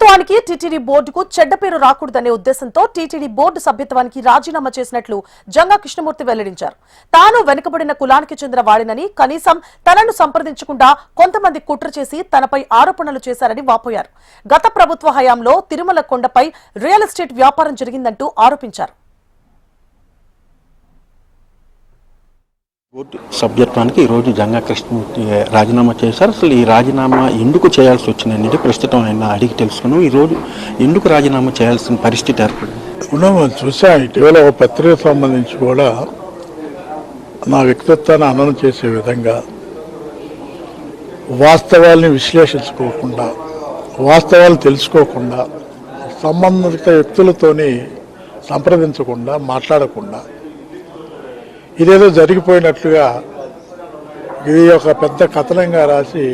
ప్రభుత్వానికి టీటీడీ బోర్డుకు చెడ్డ పేరు రాకూడదనే ఉద్దేశంతో టీటీడీ బోర్డు సభ్యత్వానికి రాజీనామా చేసినట్లు జంగా కృష్ణమూర్తి వెల్లడించారు. తాను వెనుకబడిన కులానికి చెందిన వాడినని, కనీసం తనను సంప్రదించకుండా కొంతమంది కుట్ర చేసి తనపై ఆరోపణలు చేశారని వాపోయారు. గత ప్రభుత్వ హయాంలో తిరుమల కొండపై రియల్ ఎస్టేట్ వ్యాపారం జరిగిందంటూ ఆరోపించారు. బోర్డు సభ్యత్వానికి ఈరోజు జంగా కృష్ణమూర్తి రాజీనామా చేశారు. అసలు ఈ రాజీనామా ఎందుకు చేయాల్సి వచ్చిందనేది ప్రస్తుతం ఆయన అడిగి తెలుసుకున్నాం. ఈరోజు ఎందుకు రాజీనామా చేయాల్సిన పరిస్థితి ఏర్పడింది చూసా. ఇటీవల ఒక పత్రిక సంబంధించి కూడా నా వ్యక్తిత్వాన్ని హననం చేసే విధంగా వాస్తవాల్ని విశ్లేషించుకోకుండా, వాస్తవాలు తెలుసుకోకుండా, సంబంధిత వ్యక్తులతోని సంప్రదించకుండా, మాట్లాడకుండా ఇదేదో జరిగిపోయినట్లుగా ఇది ఒక పెద్ద కథనంగా రాసి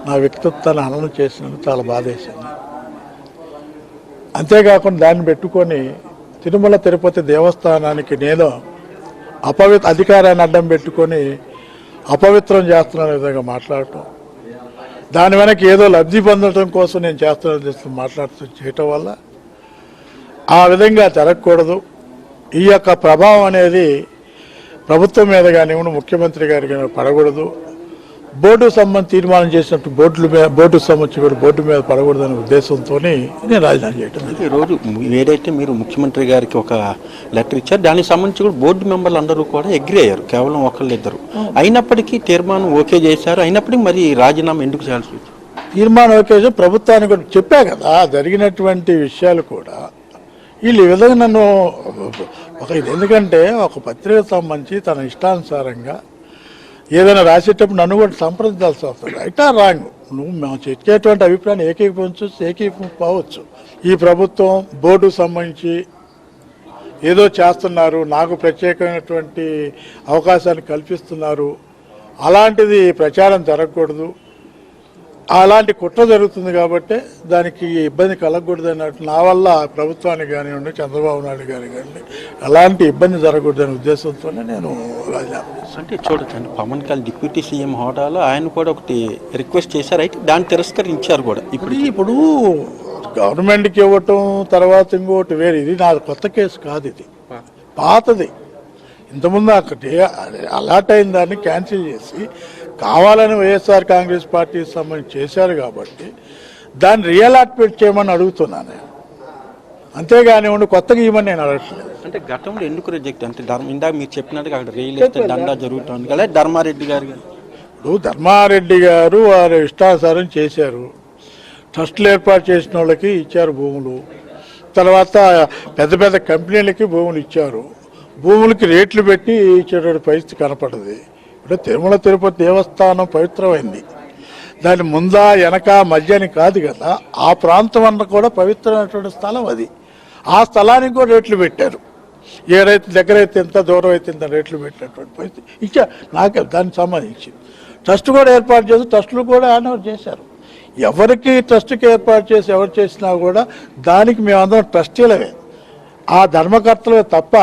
నా వ్యక్తిత్వాన్ని హననం చేసినందుకు చాలా బాధేసింది. అంతేకాకుండా దాన్ని పెట్టుకొని తిరుమల తిరుపతి దేవస్థానానికి నేను అధికారాన్ని అడ్డం పెట్టుకొని అపవిత్రం చేస్తున్న విధంగా మాట్లాడటం, దాని వెనక ఏదో లబ్ధి పొందడం కోసం నేను చేస్తున్న మాట్లాడుతూ చేయటం వల్ల ఆ విధంగా జరగకూడదు. ఈ యొక్క ప్రభావం అనేది ప్రభుత్వం మీద కానివ్వండి, ముఖ్యమంత్రి గారి కానీ పడకూడదు. బోర్డు సంబంధించి తీర్మానం చేసినట్టు బోర్డు సంబంధించి కూడా బోర్డు మీద పడకూడదనే ఉద్దేశంతో నేను రాజీనామా చేయటం. ఈరోజు ఏదైతే మీరు ముఖ్యమంత్రి గారికి ఒక లెటర్ ఇచ్చారు, దానికి సంబంధించి కూడా బోర్డు మెంబర్లు అందరూ కూడా అగ్రీ అయ్యారు, కేవలం ఒకళ్ళిద్దరు. అయినప్పటికీ తీర్మానం ఓకే చేశారు. అయినప్పటికీ మరి రాజీనామా ఎందుకు చేయాల్సి వచ్చింది? తీర్మానం ఓకే ప్రభుత్వానికి కూడా చెప్పా కదా, జరిగినటువంటి విషయాలు కూడా వీళ్ళు ఈ విధంగా నన్ను ఎందుకంటే ఒక పత్రిక సంబంధించి తన ఇష్టానుసారంగా ఏదైనా రాసేటప్పుడు నన్ను కూడా సంప్రదించాల్సి వస్తుంది. రైటా రాంగ్, నువ్వు మేము చెప్పేటువంటి అభిప్రాయాన్ని ఏకీపోవచ్చు. ఈ ప్రభుత్వం బోర్డుకు సంబంధించి ఏదో చేస్తున్నారు, నాకు ప్రత్యేకమైనటువంటి అవకాశాన్ని కల్పిస్తున్నారు, అలాంటిది ప్రచారం జరగకూడదు, అలాంటి కుట్ర జరుగుతుంది కాబట్టి దానికి ఇబ్బంది కలగకూడదు అన్నట్టు నా వల్ల ప్రభుత్వానికి కానివ్వండి, చంద్రబాబు నాయుడు గారికి కానీ అలాంటి ఇబ్బంది జరగకూడదనే ఉద్దేశంతోనే నేను రాజీనామా చేశాను. అంటే చూడొచ్చండి, పవన్ కళ్యాణ్ డిప్యూటీ సీఎం హోదాలో ఆయన కూడా ఒకటి రిక్వెస్ట్ చేశారు, అయితే దాన్ని తిరస్కరించారు కూడా. ఇప్పుడు గవర్నమెంట్కి ఇవ్వటం తర్వాత ఇంకోటి వేరే, ఇది నా కొత్త కేసు కాదు, ఇది పాతది. ఇంతకుముందు అక్కడి అలాట్ అయిన దాన్ని క్యాన్సిల్ చేసి కావాలని వైఎస్ఆర్ కాంగ్రెస్ పార్టీకి సంబంధించి చేశారు కాబట్టి దాన్ని రియలాట్మెంట్ చేయమని అడుగుతున్నాను నేను. అంతేగానివ్వండి కొత్తగా ఇవ్వమని నేను అడగట్లేదు. అంటే గతంలో ఎందుకు రిజెక్ట్ అంటే ఇందాక మీరు చెప్పినట్టుగా అక్కడ రియల్ ఎస్టేట్ దందా జరుగుతుంది కదా, ధర్మారెడ్డి గారు ఇప్పుడు ధర్మారెడ్డి గారు వారి ఇష్టానుసారం చేశారు. ట్రస్టులు ఏర్పాటు చేసిన వాళ్ళకి ఇచ్చారు భూములు, తర్వాత పెద్ద పెద్ద కంపెనీలకి భూములు ఇచ్చారు. భూములకి రేట్లు పెట్టి ఇచ్చేటువంటి పరిస్థితి కనపడదు. ఇప్పుడు తిరుమల తిరుపతి దేవస్థానం పవిత్రమైంది, దాని ముందా వెనక మధ్య అని కాదు కదా, ఆ ప్రాంతం అన్న కూడా పవిత్రమైనటువంటి స్థలం అది. ఆ స్థలానికి కూడా రేట్లు పెట్టారు. ఏ రైతు దగ్గర అయితే ఎంత, దూరం అయితే ఎంత రేట్లు పెట్టినటువంటి పరిస్థితి ఇచ్చా. నాకే దానికి సంబంధించి ట్రస్ట్ కూడా ఏర్పాటు చేసి ట్రస్టులు కూడా హ్యాండ్ చేశారు. ఎవరికి ట్రస్ట్కి ఏర్పాటు చేసి ఎవరు చేసినా కూడా దానికి మేమందరం ట్రస్టీలమే, ఆ ధర్మకర్తలే తప్ప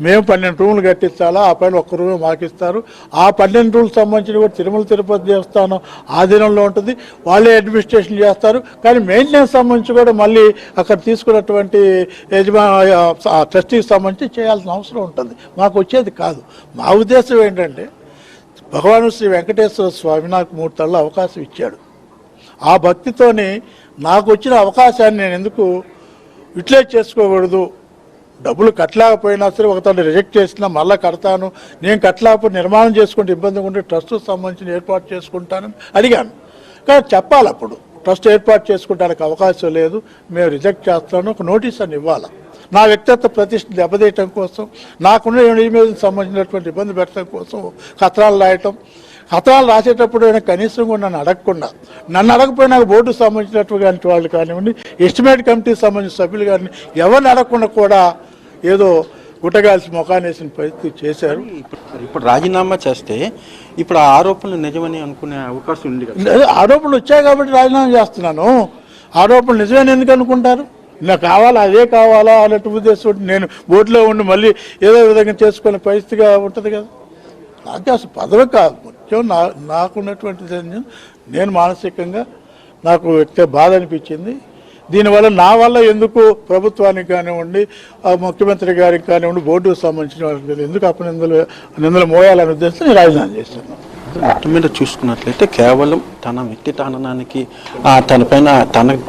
మేము 12 రూములు కట్టించాలా, ఆ పైన 1 రూమ్ మాకిస్తారు. ఆ 12 రూములకు సంబంధించిన కూడా తిరుమల తిరుపతి దేవస్థానం ఆధీనంలో ఉంటుంది, వాళ్ళే అడ్మినిస్ట్రేషన్ చేస్తారు. కానీ మెయింటెనెన్స్ సంబంధించి కూడా మళ్ళీ అక్కడ తీసుకున్నటువంటి ట్రస్టీకి సంబంధించి చేయాల్సిన అవసరం ఉంటుంది. మాకు వచ్చేది కాదు. మా ఉద్దేశం ఏంటంటే భగవాన్ శ్రీ వెంకటేశ్వర స్వామి నాకు 3 తల్ల అవకాశం ఇచ్చాడు. ఆ భక్తితోని నాకు వచ్చిన అవకాశాన్ని నేను ఎందుకు యూటిలైజ్ చేసుకోకూడదు? డబ్బులు కట్టలేకపోయినా సరే ఒకసారి రిజెక్ట్ చేసినా మళ్ళీ కడతాను, నేను కట్టలేకపోతే నిర్మాణం చేసుకుంటే ఇబ్బందిగా ఉంటే ట్రస్ట్కి సంబంధించిన ఏర్పాటు చేసుకుంటానని అడిగాను. కానీ చెప్పాలి, అప్పుడు ట్రస్ట్ ఏర్పాటు చేసుకుంటానికి అవకాశం లేదు, మేము రిజెక్ట్ చేస్తాను, ఒక నోటీస్ అని ఇవ్వాలి. నా వ్యక్తిత్వ ప్రతిష్ఠ దెబ్బతీయటం కోసం, నాకున్న ఇమేజ్కి సంబంధించినటువంటి ఇబ్బంది పెట్టడం కోసం కథనాలు రాయటం. కథనాలు రాసేటప్పుడు కనీసం కూడా నన్ను అడగకుండా, నన్ను అడగపోయినా బోర్డుకు సంబంధించినటువంటి వాళ్ళు కానివ్వండి, ఎస్టిమేట్ కమిటీకి సంబంధించిన సభ్యులు కానీ ఎవరిని అడగకుండా కూడా ఏదో గుట్టగాల్సి ముఖానేసిన పరిస్థితి చేశారు. ఇప్పుడు రాజీనామా చేస్తే ఇప్పుడు ఆ ఆరోపణలు నిజమని అనుకునే అవకాశం ఉంది కదా? ఆరోపణలు వచ్చాయి కాబట్టి రాజీనామా చేస్తున్నాను. ఆరోపణలు నిజమని ఎందుకు అనుకుంటారు? నాకు కావాలా, అదే కావాలా అన్నట్టు ఉద్దేశం నేను బోర్డులో ఉండి మళ్ళీ ఏదో విధంగా చేసుకునే పరిస్థితిగా ఉంటుంది కదా. నాకు అసలు పదవి కాదు ముఖ్యం, నాకున్నటువంటి నేను మానసికంగా నాకు వ్యక్తి బాధ అనిపించింది. దీనివల్ల నా వల్ల ఎందుకు ప్రభుత్వానికి కానివ్వండి, ముఖ్యమంత్రి గారికి కానివ్వండి, బోర్డుకు సంబంధించిన వాళ్ళకి ఎందుకు నిందలు మోయాలనే ఉద్దేశంతో నేను రాజీనామా చేశాను. మొత్తం మీద చూసుకున్నట్లయితే కేవలం తన వ్యక్తి తాననానికి తన పైన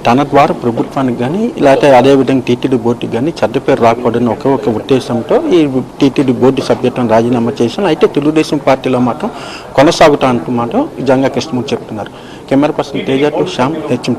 తన ద్వారా ప్రభుత్వానికి కానీ లేకపోతే అదేవిధంగా టీటీడీ బోర్డుకి కానీ చెడ్డ పేరు రాకూడదని ఒక ఉద్దేశంతో ఈ టీటీడీ బోర్డు సభ్యత్వం రాజీనామా చేశాను. అయితే తెలుగుదేశం పార్టీలో మాత్రం కొనసాగుతా అంటూ మాట జంగా కృష్ణమూర్తి చెప్తున్నారు. Camera person Teja to Shyam, HM.